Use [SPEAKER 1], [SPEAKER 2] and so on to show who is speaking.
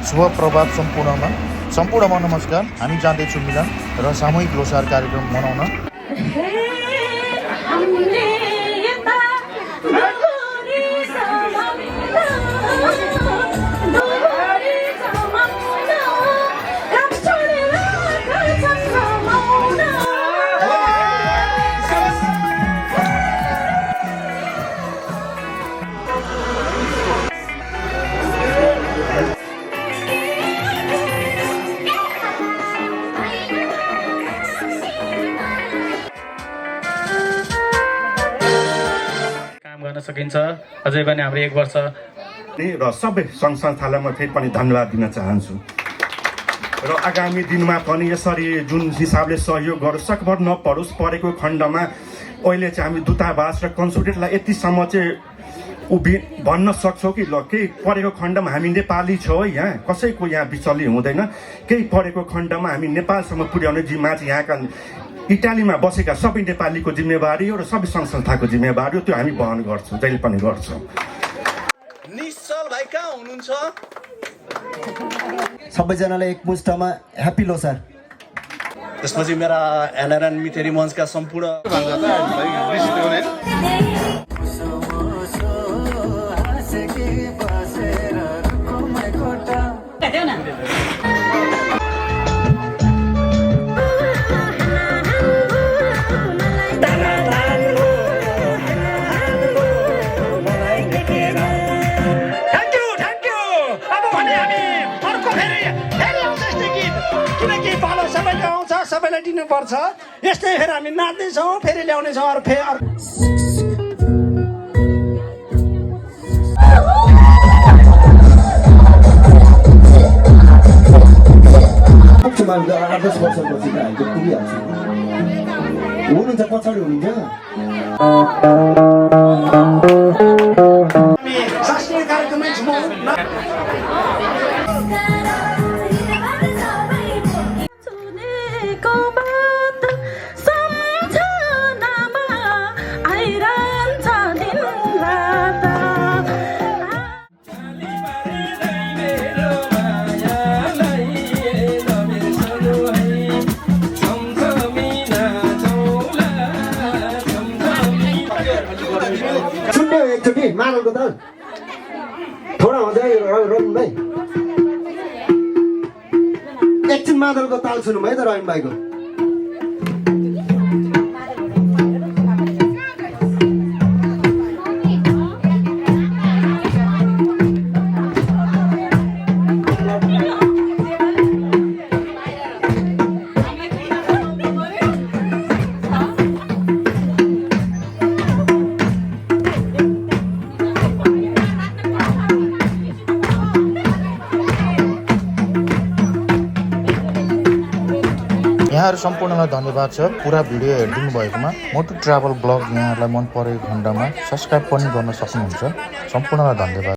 [SPEAKER 1] शुभ प्रभात सम्पूर्णमा नमस्कार। हामी जाँदैछौँ मिलन र सामूहिक लोसार कार्यक्रम मनाउन।
[SPEAKER 2] गर्न सकिन्छ। अझै पनि हाम्रो 1 वर्ष
[SPEAKER 3] र सबै सङ्घ संस्थालाई म फेरि पनि धन्यवाद दिन चाहन्छु र आगामी दिनमा पनि यसरी जुन हिसाबले सहयोग गरोस्, सकभर नपरोस्, परेको खण्डमा अहिले चाहिँ हामी दूतावास र कन्सुलेटलाई यतिसम्म चाहिँ भन्न सक्छौँ कि ल केही परेको खण्डमा हामी नेपाली छौँ, यहाँ कसैको यहाँ बिचल्ली हुँदैन। केही परेको खण्डमा हामी नेपालसम्म पुर्याउने जिम्मा चाहिँ यहाँका इटालीमा बसेका सबै नेपालीको जिम्मेवारी हो र सबै सङ्घ संस्थाको जिम्मेवारी हो। त्यो हामी वहन गर्छौँ, जहिले पनि गर्छौँ।
[SPEAKER 4] निश्चल भाइ कहाँ हुनुहुन्छ?
[SPEAKER 5] सबैजनालाई एकमुष्टमा ह्यापी लोसार।
[SPEAKER 4] त्यसपछि मेरा एनआरएन मितेरी मञ्चका सम्पूर्ण
[SPEAKER 6] सबैलाई दिनुपर्छ। यस्तै फेरि हामी नाच्दैछौँ, फेरि ल्याउनेछौँ अरू
[SPEAKER 5] हुनुहुन्छ पछाडि हुनुहुन्छ
[SPEAKER 6] शास्त्रीय कार्यक्रममै छौँ।
[SPEAKER 5] एकचोटि मादलको ताल थोडा हुँदै रविन भाइ, एकछिन मादलको ताल सुनौँ है त रविन भाइको।
[SPEAKER 1] यहाँहरू सम्पूर्णलाई धन्यवाद छ पुरा भिडियो हेरिदिनु भएकोमा। मोटु ट्राभल ब्लग यहाँहरूलाई मन परेको खण्डमा सब्सक्राइब पनि गर्न सक्नुहुन्छ। सम्पूर्णलाई धन्यवाद।